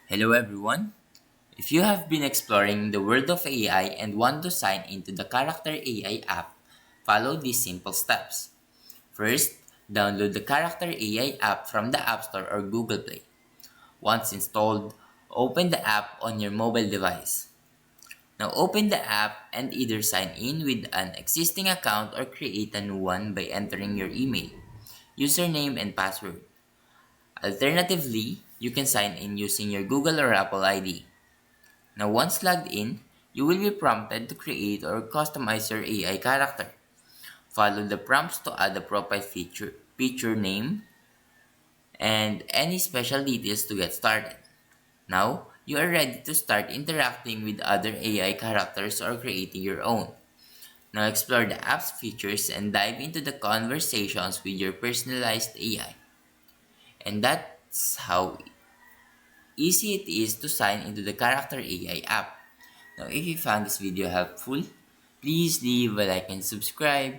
Hello everyone. If you have been exploring the world of AI and want to sign into the Character AI app, follow these simple steps. First, download the Character AI app from the App Store or Google Play. Once installed, open the app on your mobile device. Now open the app and either sign in with an existing account or create a new one by entering your email, username, and password. Alternatively, you can sign in using your Google or Apple ID. Now, once logged in, you will be prompted to create or customize your AI character. Follow the prompts to add a profile feature name, and any special details to get started. Now, you are ready to start interacting with other AI characters or creating your own. Now, explore the app's features and dive into the conversations with your personalized AI. And that's how easy it is to sign into the Character AI app. Now, if you found this video helpful, please leave a like and subscribe.